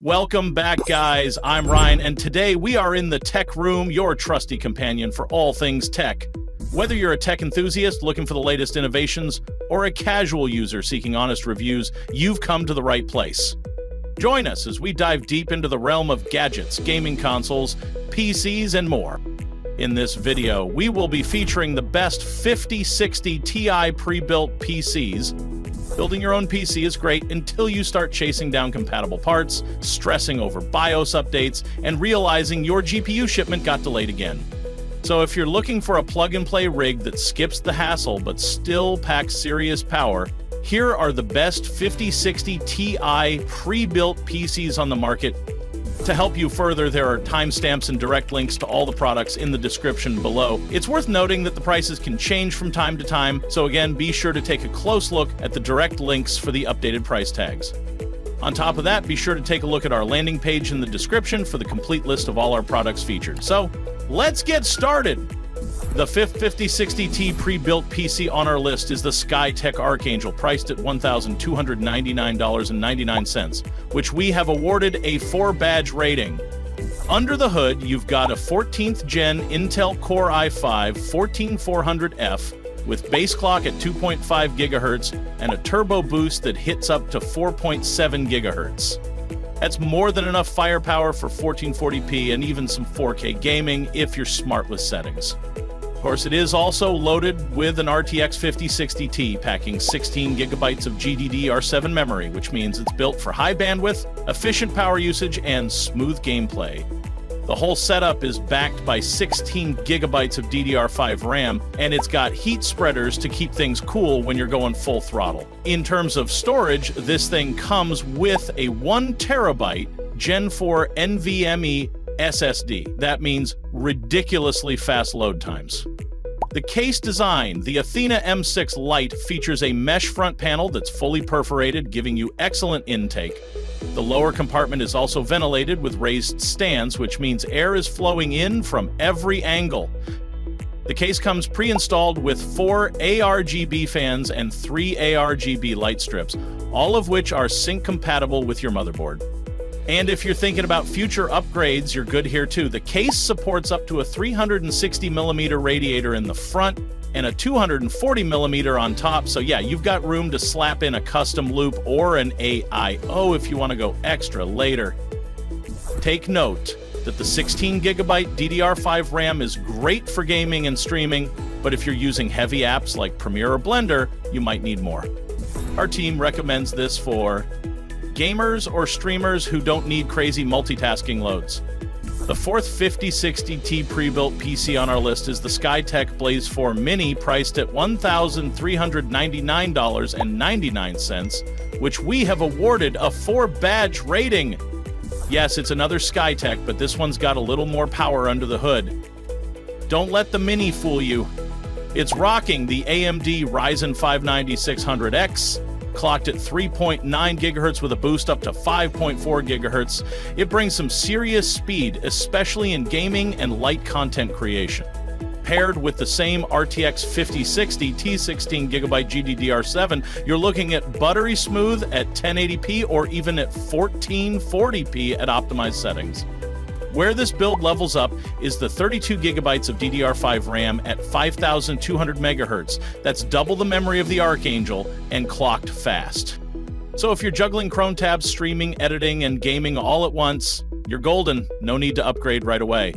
Welcome back, guys. I'm Ryan, and today we are in the tech room, your trusty companion for all things tech. Whether you're a tech enthusiast looking for the latest innovations or a casual user seeking honest reviews, you've come to the right place. Join us as we dive deep into the realm of gadgets, gaming consoles, PCs, and more. In this video, we will be featuring the best 5060 Ti pre-built PCs. Building your own PC is great until you start chasing down compatible parts, stressing over BIOS updates, and realizing your GPU shipment got delayed again. So if you're looking for a plug-and-play rig that skips the hassle but still packs serious power, here are the best 5060 Ti pre-built PCs on the market. To help you further, there are timestamps and direct links to all the products in the description below. It's worth noting that the prices can change from time to time, so again, be sure to take a close look at the direct links for the updated price tags. On top of that, be sure to take a look at our landing page in the description for the complete list of all our products featured. So, let's get started! The fifth 5060T pre-built PC on our list is the Skytech Archangel, priced at $1,299.99, which we have awarded a 4-badge rating. Under the hood, you've got a 14th gen Intel Core i5-14400F with base clock at 2.5 GHz and a turbo boost that hits up to 4.7 GHz. That's more than enough firepower for 1440p and even some 4K gaming if you're smart with settings. Of course, it is also loaded with an RTX 5060 Ti, packing 16 gigabytes of GDDR7 memory, which means it's built for high bandwidth, efficient power usage, and smooth gameplay. The whole setup is backed by 16 gigabytes of DDR5 RAM, and it's got heat spreaders to keep things cool when you're going full throttle. In terms of storage, this thing comes with a 1 terabyte Gen 4 NVMe SSD. That means ridiculously fast load times. The case design, the Athena M6 Lite, features a mesh front panel that's fully perforated, giving you excellent intake. The lower compartment is also ventilated with raised stands, which means air is flowing in from every angle. The case comes pre-installed with 4 ARGB fans and 3 ARGB light strips, all of which are sync compatible with your motherboard. And if you're thinking about future upgrades, you're good here too. The case supports up to a 360mm radiator in the front and a 240mm on top. So yeah, you've got room to slap in a custom loop or an AIO if you want to go extra later. Take note that the 16GB DDR5 RAM is great for gaming and streaming, but if you're using heavy apps like Premiere or Blender, you might need more. Our team recommends this for gamers or streamers who don't need crazy multitasking loads. The fourth 5060T pre-built PC on our list is the Skytech Blaze 4 Mini, priced at $1,399.99, which we have awarded a 4-badge rating. Yes, it's another Skytech, but this one's got a little more power under the hood. Don't let the Mini fool you. It's rocking the AMD Ryzen 5 9600X, clocked at 3.9 gigahertz with a boost up to 5.4 gigahertz. It brings some serious speed, especially in gaming and light content creation. Paired with the same RTX 5060 T16GB GDDR7, you're looking at buttery smooth at 1080p or even at 1440p at optimized settings. Where this build levels up is the 32 gigabytes of DDR5 RAM at 5,200 megahertz. That's double the memory of the Archangel and clocked fast. So if you're juggling Chrome tabs, streaming, editing, and gaming all at once, you're golden. No need to upgrade right away.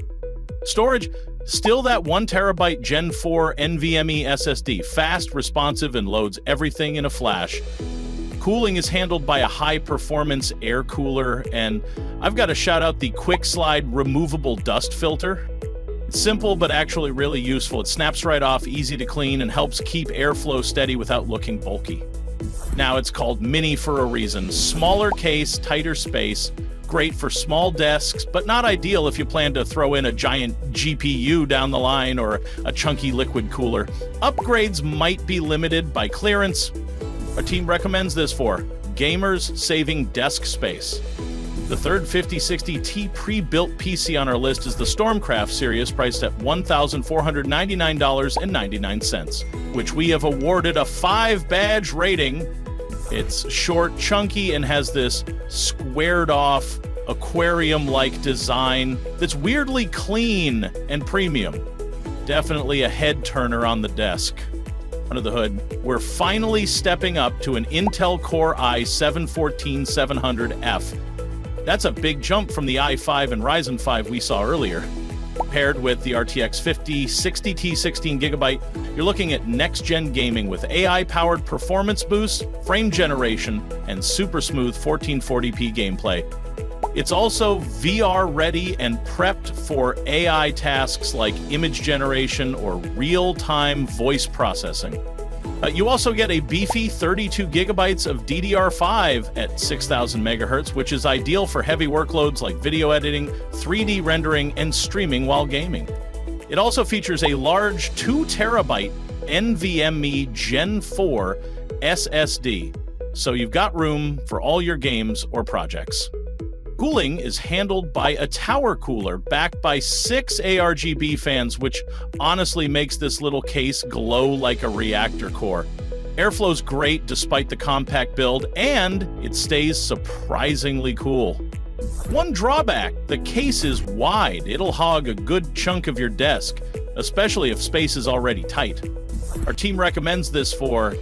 Storage, still that 1 terabyte Gen 4 NVMe SSD, fast, responsive, and loads everything in a flash. Cooling is handled by a high-performance air cooler, and I've got to shout out the Quick Slide removable dust filter. It's simple, but actually really useful. It snaps right off, easy to clean, and helps keep airflow steady without looking bulky. Now, it's called Mini for a reason. Smaller case, tighter space, great for small desks, but not ideal if you plan to throw in a giant GPU down the line or a chunky liquid cooler. Upgrades might be limited by clearance. Our team recommends this for gamers saving desk space. The third 5060T pre-built PC on our list is the STORMCRAFT Sirius, priced at $1,499.99, which we have awarded a 5-badge rating. It's short, chunky, and has this squared-off aquarium-like design that's weirdly clean and premium. Definitely a head-turner on the desk. Under the hood, we're finally stepping up to an Intel Core i7-14700F. That's a big jump from the i5 and Ryzen 5 we saw earlier. Paired with the RTX 5060 T 16GB, you're looking at next-gen gaming with AI-powered performance boosts, frame generation, and super smooth 1440p gameplay. It's also VR-ready and prepped for AI tasks like image generation or real-time voice processing. You also get a beefy 32 gigabytes of DDR5 at 6,000 megahertz, which is ideal for heavy workloads like video editing, 3D rendering, and streaming while gaming. It also features a large 2 terabyte NVMe Gen 4 SSD, so you've got room for all your games or projects. Cooling is handled by a tower cooler backed by 6 ARGB fans, which honestly makes this little case glow like a reactor core. Airflow's great despite the compact build, and it stays surprisingly cool. One drawback, the case is wide. It'll hog a good chunk of your desk, especially if space is already tight. Our team recommends this for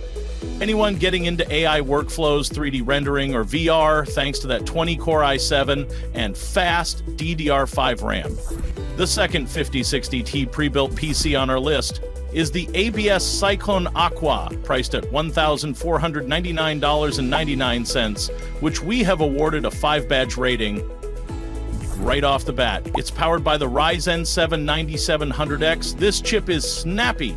anyone getting into AI workflows, 3D rendering, or VR, thanks to that 20-core i7 and fast DDR5 RAM. The second 5060T pre-built PC on our list is the ABS Cyclone Aqua, priced at $1,499.99, which we have awarded a 5-badge rating right off the bat. It's powered by the Ryzen 7 9700X. This chip is snappy.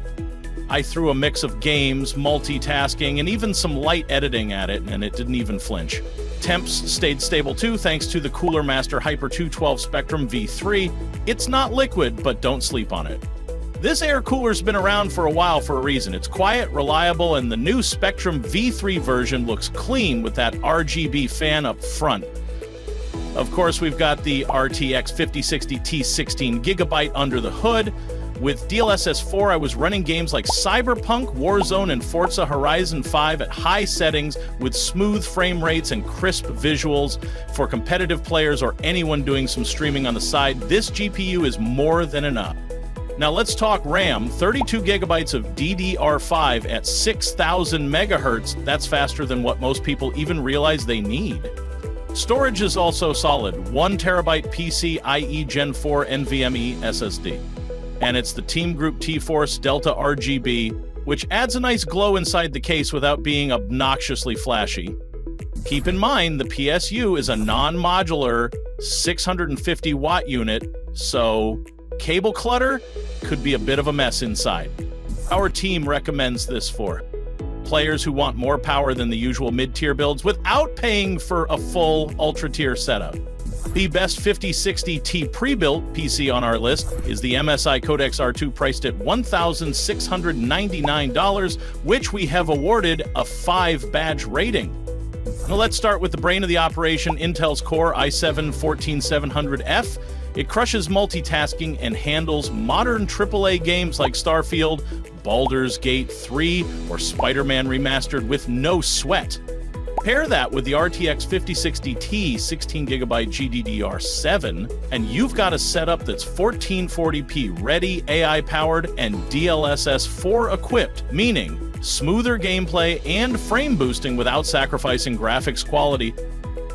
I threw a mix of games, multitasking, and even some light editing at it, and it didn't even flinch. Temps stayed stable too, thanks to the Cooler Master Hyper 212 Spectrum V3. It's not liquid, but don't sleep on it. This air cooler's been around for a while for a reason. It's quiet, reliable, and the new Spectrum V3 version looks clean with that RGB fan up front. Of course, we've got the RTX 5060 T 16GB under the hood. With DLSS 4, I was running games like Cyberpunk, Warzone, and Forza Horizon 5 at high settings with smooth frame rates and crisp visuals. For competitive players or anyone doing some streaming on the side, this GPU is more than enough. Now let's talk RAM. 32 gigabytes of DDR5 at 6,000 megahertz. That's faster than what most people even realize they need. Storage is also solid. 1 terabyte PCIe Gen 4 NVMe SSD. And it's the Team Group T-Force Delta RGB, which adds a nice glow inside the case without being obnoxiously flashy. Keep in mind, the PSU is a non-modular 650-watt unit, so cable clutter could be a bit of a mess inside. Our team recommends this for players who want more power than the usual mid-tier builds without paying for a full ultra-tier setup. The best 5060T pre-built PC on our list is the MSI Codex R2, priced at $1,699, which we have awarded a 5-badge rating. Now let's start with the brain of the operation, Intel's Core i7-14700F. It crushes multitasking and handles modern AAA games like Starfield, Baldur's Gate 3, or Spider-Man Remastered with no sweat. Pair that with the RTX 5060T 16GB GDDR7, and you've got a setup that's 1440p ready, AI-powered, and DLSS 4 equipped, meaning smoother gameplay and frame boosting without sacrificing graphics quality.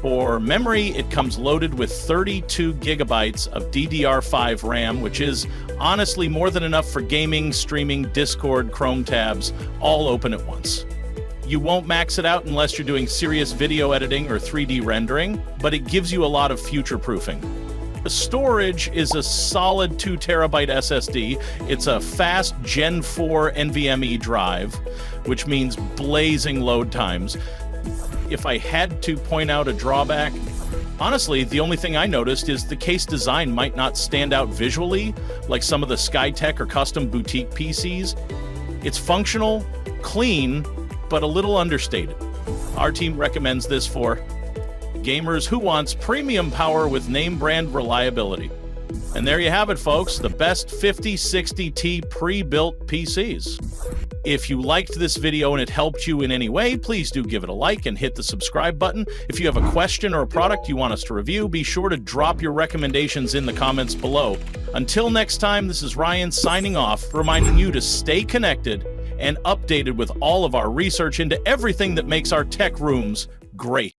For memory, it comes loaded with 32 gigabytes of DDR5 RAM, which is honestly more than enough for gaming, streaming, Discord, Chrome tabs, all open at once. You won't max it out unless you're doing serious video editing or 3D rendering, but it gives you a lot of future-proofing. The storage is a solid 2 terabyte SSD. It's a fast Gen 4 NVMe drive, which means blazing load times. If I had to point out a drawback, honestly, the only thing I noticed is the case design might not stand out visually like some of the Skytech or custom boutique PCs. It's functional, clean, but a little understated. Our team recommends this for gamers who wants premium power with name brand reliability. And there you have it, folks, the best 5060T pre-built PCs. If you liked this video and it helped you in any way, please do give it a like and hit the subscribe button. If you have a question or a product you want us to review, be sure to drop your recommendations in the comments below. Until next time, this is Ryan signing off, reminding you to stay connected and updated with all of our research into everything that makes our tech rooms great.